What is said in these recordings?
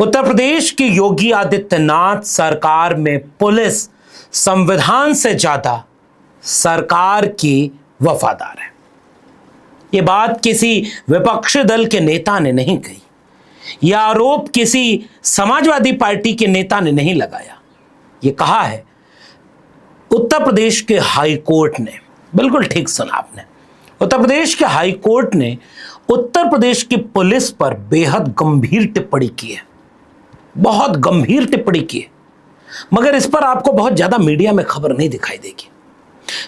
उत्तर प्रदेश की योगी आदित्यनाथ सरकार में पुलिस संविधान से ज्यादा सरकार की वफादार है। यह बात किसी विपक्षी दल के नेता ने नहीं कही, यह आरोप किसी समाजवादी पार्टी के नेता ने नहीं लगाया। यह कहा है उत्तर प्रदेश के हाई कोर्ट ने। बिल्कुल ठीक सुना आपने। उत्तर प्रदेश के हाई कोर्ट ने उत्तर प्रदेश की पुलिस पर बेहद गंभीर टिप्पणी की है, बहुत गंभीर टिप्पणी की है। मगर इस पर आपको बहुत ज्यादा मीडिया में खबर नहीं दिखाई देगी।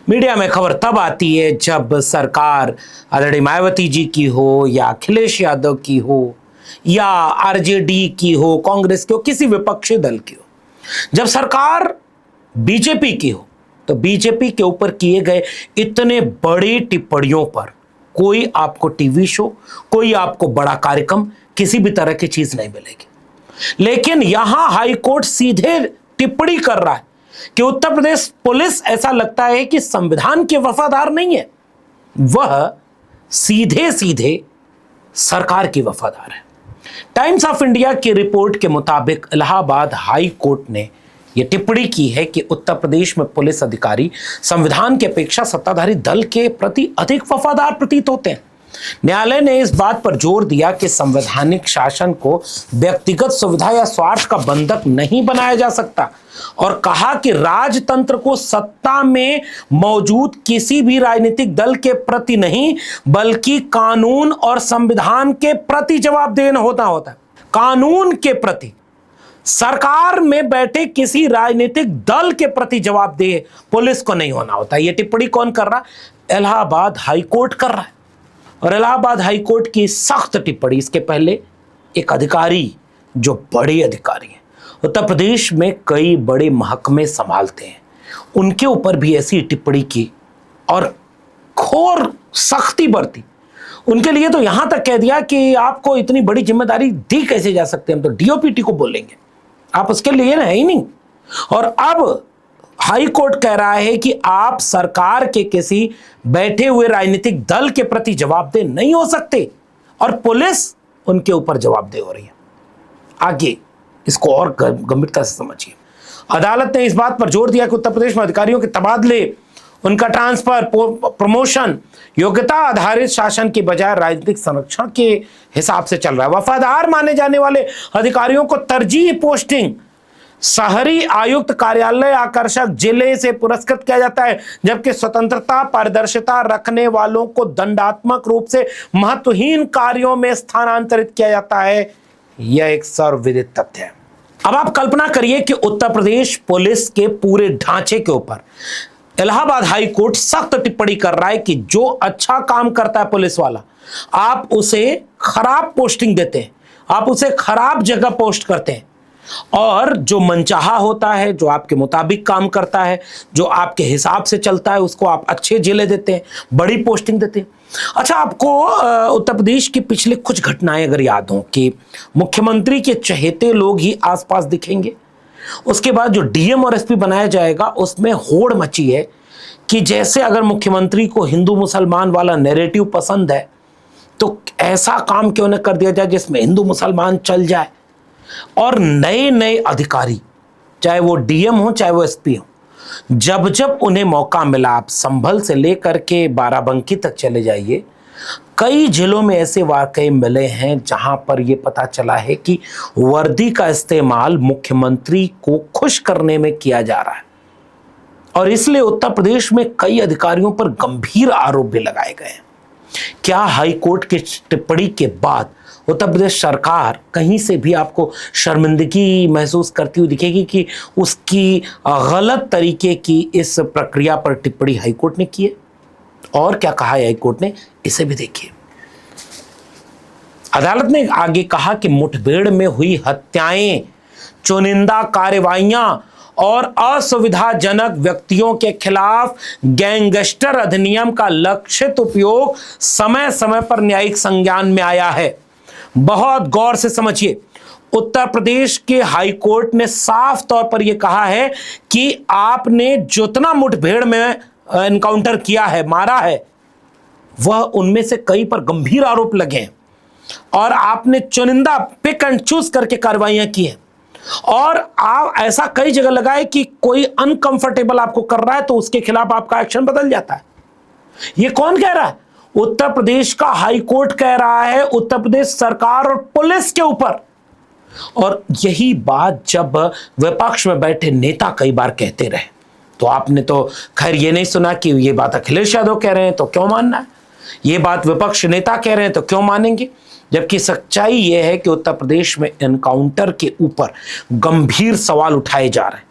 मीडिया में खबर तब आती है जब सरकार आदरणीय मायावती जी की हो या अखिलेश यादव की हो या आरजेडी की हो, कांग्रेस की हो, किसी विपक्षी दल की हो। जब सरकार बीजेपी की हो तो बीजेपी के ऊपर किए गए इतने बड़ी टिप्पणियों पर कोई आपको टीवी शो, कोई आपको बड़ा कार्यक्रम, किसी भी तरह की चीज नहीं मिलेगी। लेकिन यहां हाई कोर्ट सीधे टिप्पणी कर रहा है कि उत्तर प्रदेश पुलिस ऐसा लगता है कि संविधान के वफादार नहीं है, वह सीधे सीधे सरकार की वफादार है। टाइम्स ऑफ इंडिया की रिपोर्ट के मुताबिक इलाहाबाद हाई कोर्ट ने यह टिप्पणी की है कि उत्तर प्रदेश में पुलिस अधिकारी संविधान की अपेक्षा सत्ताधारी दल के प्रति अधिक वफादार प्रतीत होते हैं। न्यायालय ने इस बात पर जोर दिया कि संवैधानिक शासन को व्यक्तिगत सुविधा या स्वार्थ का बंधक नहीं बनाया जा सकता और कहा कि राजतंत्र को सत्ता में मौजूद किसी भी राजनीतिक दल के प्रति नहीं बल्कि कानून और संविधान के प्रति जवाबदेह होता है। कानून के प्रति, सरकार में बैठे किसी राजनीतिक दल के प्रति जवाबदेह पुलिस को नहीं होना होता। यह टिप्पणी कौन कर रहा है? इलाहाबाद हाई कोर्ट कर रहा है। और इलाहाबाद हाई कोर्ट की सख्त टिप्पणी, इसके पहले एक अधिकारी जो बड़े अधिकारी हैं, उत्तर प्रदेश में कई बड़े महकमे संभालते हैं, उनके ऊपर भी ऐसी टिप्पणी की और घोर सख्ती बरती। उनके लिए तो यहां तक कह दिया कि आपको इतनी बड़ी जिम्मेदारी दी कैसे जा सकती है, हम तो डीओपीटी को बोलेंगे, आप उसके लिए ना है ही नहीं। और अब हाई कोर्ट कह रहा है कि आप सरकार के किसी बैठे हुए राजनीतिक दल के प्रति जवाबदेह नहीं हो सकते और पुलिस उनके ऊपर जवाबदेह हो रही है। आगे इसको और गंभीरता से समझिए। अदालत ने इस बात पर जोर दिया कि उत्तर प्रदेश में अधिकारियों के तबादले, उनका ट्रांसफर, प्रमोशन योग्यता आधारित शासन के बजाय राजनीतिक संरक्षण के हिसाब से चल रहा है। वफादार माने जाने वाले अधिकारियों को तरजीह पोस्टिंग शहरी आयुक्त कार्यालय आकर्षक जिले से पुरस्कृत किया जाता है, जबकि स्वतंत्रता पारदर्शिता रखने वालों को दंडात्मक रूप से महत्वहीन कार्यों में स्थानांतरित किया जाता है। यह एक सर्वविदित तथ्य है। अब आप कल्पना करिए कि उत्तर प्रदेश पुलिस के पूरे ढांचे के ऊपर इलाहाबाद हाई कोर्ट सख्त टिप्पणी कर रहा है कि जो अच्छा काम करता है पुलिस वाला, आप उसे खराब पोस्टिंग देते हैं, आप उसे खराब जगह पोस्ट करते हैं, और जो मनचाहा होता है, जो आपके मुताबिक काम करता है, जो आपके हिसाब से चलता है, उसको आप अच्छे जिले देते हैं, बड़ी पोस्टिंग देते हैं। अच्छा, आपको उत्तर प्रदेश की पिछले कुछ घटनाएं अगर याद हो कि मुख्यमंत्री के चहेते लोग ही आसपास दिखेंगे, उसके बाद जो डीएम और एसपी बनाया जाएगा उसमें होड़ मची है कि जैसे अगर मुख्यमंत्री को हिंदू मुसलमान वाला नैरेटिव पसंद है तो ऐसा काम क्यों न कर दिया जाए जिसमें हिंदू मुसलमान चल जाए। और नए नए अधिकारी, चाहे वो डीएम हो चाहे वो एसपी हो, जब जब उन्हें मौका मिला, आप संभल से लेकर के बाराबंकी तक चले जाइए, कई जिलों में ऐसे वाकये मिले हैं जहां पर यह पता चला है कि वर्दी का इस्तेमाल मुख्यमंत्री को खुश करने में किया जा रहा है। और इसलिए उत्तर प्रदेश में कई अधिकारियों पर गंभीर आरोप भी लगाए गए हैं। क्या हाई कोर्ट की टिप्पणी के बाद उत्तर प्रदेश सरकार कहीं से भी आपको शर्मिंदगी महसूस करती हुई दिखेगी कि उसकी गलत तरीके की इस प्रक्रिया पर टिप्पणी हाईकोर्ट ने की है? और क्या कहा है हाईकोर्ट ने, इसे भी देखिए। अदालत ने आगे कहा कि मुठभेड़ में हुई हत्याएं, चुनिंदा कार्रवाइयां और असुविधाजनक व्यक्तियों के खिलाफ गैंगस्टर अधिनियम का लक्षित उपयोग समय समय पर न्यायिक संज्ञान में आया है। बहुत गौर से समझिए, उत्तर प्रदेश के हाई कोर्ट ने साफ तौर पर यह कहा है कि आपने जितना मुठभेड़ में एनकाउंटर किया है, मारा है, वह उनमें से कई पर गंभीर आरोप लगे हैं। और आपने चुनिंदा पिक एंड चूज करके कार्रवाइयां की हैं, और आप ऐसा कई जगह लगाए कि कोई अनकंफर्टेबल आपको कर रहा है तो उसके खिलाफ आपका एक्शन बदल जाता है। यह कौन कह रहा है? उत्तर प्रदेश का हाई कोर्ट कह रहा है उत्तर प्रदेश सरकार और पुलिस के ऊपर। और यही बात जब विपक्ष में बैठे नेता कई बार कहते रहे, तो आपने तो खैर ये नहीं सुना कि ये बात अखिलेश यादव कह रहे हैं तो क्यों मानना है, ये बात विपक्ष नेता कह रहे हैं तो क्यों मानेंगे। जबकि सच्चाई यह है कि उत्तर प्रदेश में एनकाउंटर के ऊपर गंभीर सवाल उठाए जा रहे हैं।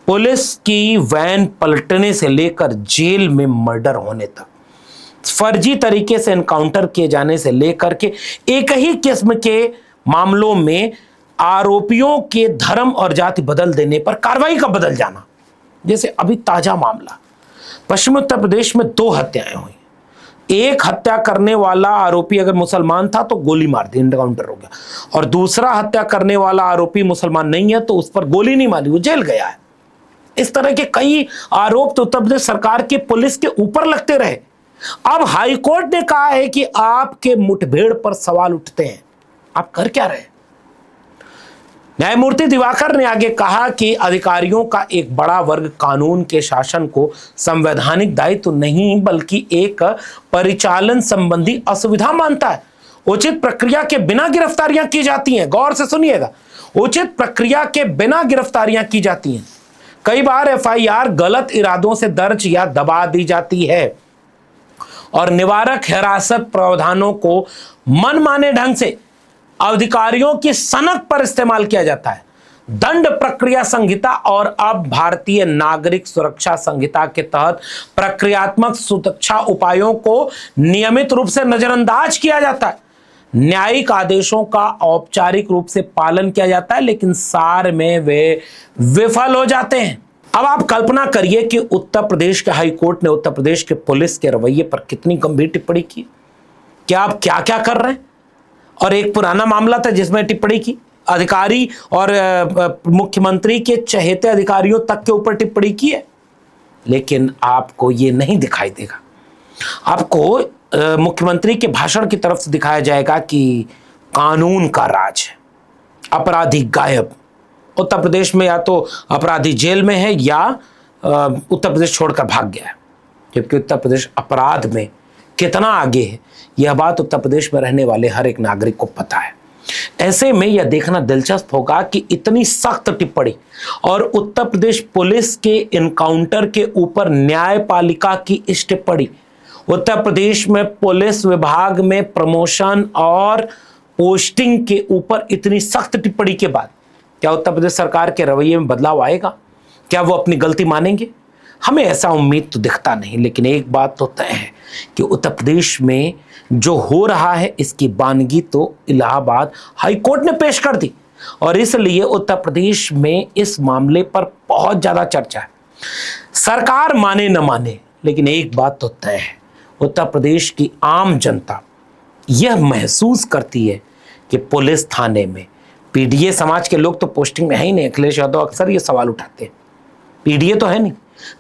पुलिस की वैन पलटने से लेकर जेल में मर्डर होने तक, फर्जी तरीके से एनकाउंटर किए जाने से लेकर के एक ही किस्म के मामलों में आरोपियों के धर्म और जाति बदल देने पर कार्रवाई का बदल जाना। जैसे अभी ताजा मामला, पश्चिम उत्तर प्रदेश में 2 हत्याएं हुई। एक हत्या करने वाला आरोपी अगर मुसलमान था तो गोली मार दी, एनकाउंटर हो गया, और दूसरा हत्या करने वाला आरोपी मुसलमान नहीं है तो उस पर गोली नहीं मारी, वो जेल गया है। इस तरह के कई आरोप तो उत्तर प्रदेश सरकार के पुलिस के ऊपर लगते रहे। अब हाई कोर्ट ने कहा है कि आपके मुठभेड़ पर सवाल उठते हैं, आप कर क्या रहे? न्यायमूर्ति दिवाकर ने आगे कहा कि अधिकारियों का एक बड़ा वर्ग कानून के शासन को संवैधानिक दायित्व नहीं बल्कि एक परिचालन संबंधी असुविधा मानता है। उचित प्रक्रिया के बिना गिरफ्तारियां की जाती हैं। गौर से सुनिएगा, उचित प्रक्रिया के बिना गिरफ्तारियां की जाती हैं। कई बार एफआईआर गलत इरादों से दर्ज या दबा दी जाती है और निवारक हिरासत प्रावधानों को मनमाने ढंग से अधिकारियों की सनक पर इस्तेमाल किया जाता है। दंड प्रक्रिया संहिता और अब भारतीय नागरिक सुरक्षा संहिता के तहत प्रक्रियात्मक सुरक्षा उपायों को नियमित रूप से नजरअंदाज किया जाता है। न्यायिक आदेशों का औपचारिक रूप से पालन किया जाता है, लेकिन सार में वे विफल हो जाते हैं। अब आप कल्पना करिए कि उत्तर प्रदेश के हाई कोर्ट ने उत्तर प्रदेश के पुलिस के रवैये पर कितनी गंभीर टिप्पणी की। क्या आप क्या क्या कर रहे हैं? और एक पुराना मामला था जिसमें टिप्पणी की, अधिकारी और मुख्यमंत्री के चहेते अधिकारियों तक के ऊपर टिप्पणी की है, लेकिन आपको ये नहीं दिखाई देगा। आपको मुख्यमंत्री के भाषण की तरफ से दिखाया जाएगा कि कानून का राज है, अपराधी गायब। उत्तर प्रदेश में या तो अपराधी जेल में है या उत्तर प्रदेश छोड़कर भाग गया है, जबकि उत्तर प्रदेश अपराध में कितना आगे है यह बात उत्तर प्रदेश में रहने वाले हर एक नागरिक को पता है। ऐसे में यह देखना दिलचस्प होगा कि इतनी सख्त टिप्पणी और उत्तर प्रदेश पुलिस के इनकाउंटर के ऊपर न्यायपालिका की इस टिप्पणी, उत्तर प्रदेश में पुलिस विभाग में प्रमोशन और पोस्टिंग के ऊपर इतनी सख्त टिप्पणी के बाद क्या उत्तर प्रदेश सरकार के रवैये में बदलाव आएगा? क्या वो अपनी गलती मानेंगे? हमें ऐसा उम्मीद तो दिखता नहीं, लेकिन एक बात तो तय है कि उत्तर प्रदेश में जो हो रहा है इसकी बानगी तो इलाहाबाद हाई कोर्ट ने पेश कर दी, और इसलिए उत्तर प्रदेश में इस मामले पर बहुत ज्यादा चर्चा है। सरकार माने न माने, लेकिन एक बात तो तय है, उत्तर प्रदेश की आम जनता यह महसूस करती है कि पुलिस थाने में पीडीए समाज के लोग तो पोस्टिंग में है ही नहीं। अखिलेश यादव अक्सर ये सवाल उठाते हैं, पीडीए तो है नहीं,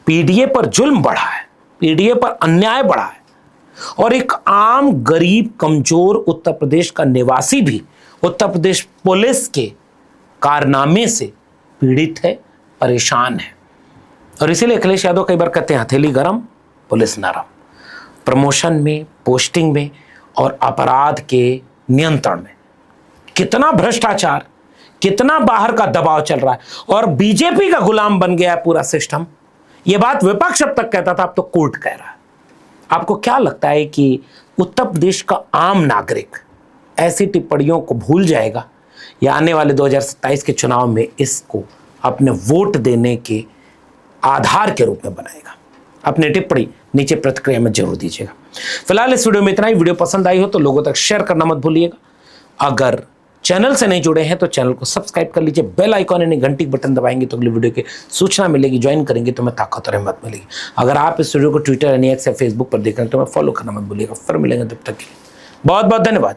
पीडीए पर जुल्म बढ़ा है, पीडीए पर अन्याय बढ़ा है, और एक आम गरीब कमजोर उत्तर प्रदेश का निवासी भी उत्तर प्रदेश पुलिस के कारनामे से पीड़ित है, परेशान है। और इसीलिए अखिलेश यादव कई बार कहते हैं हथेली गरम पुलिस नरम। प्रमोशन में, पोस्टिंग में और अपराध के नियंत्रण में कितना भ्रष्टाचार, कितना बाहर का दबाव चल रहा है, और बीजेपी का गुलाम बन गया है पूरा सिस्टम। यह बात विपक्ष अब तक कहता था, अब तो कोर्ट कह रहा है। आपको क्या लगता है कि उत्तर प्रदेश का आम नागरिक ऐसी टिप्पणियों को भूल जाएगा या आने वाले 2027 के चुनाव में इसको अपने वोट देने के आधार के रूप में बनाएगा? अपनी टिप्पणी नीचे प्रतिक्रिया में जरूर दीजिएगा। फिलहाल इस वीडियो में इतना ही। वीडियो पसंद आई हो तो लोगों तक शेयर करना मत भूलिएगा। अगर चैनल से नहीं जुड़े हैं तो चैनल को सब्सक्राइब कर लीजिए, बेल आइकॉन यानी घंटी बटन दबाएंगे तो अगली वीडियो की सूचना मिलेगी, ज्वाइन करेंगे तो मैं ताकत और हिम्मत मिलेगी। अगर आप इस वीडियो को ट्विटर यानी एक्स या फेसबुक पर देख रहे हैं तो मैं फॉलो करना मत भूलिएगा। फिर मिलेंगे, तब तक के लिए बहुत बहुत धन्यवाद।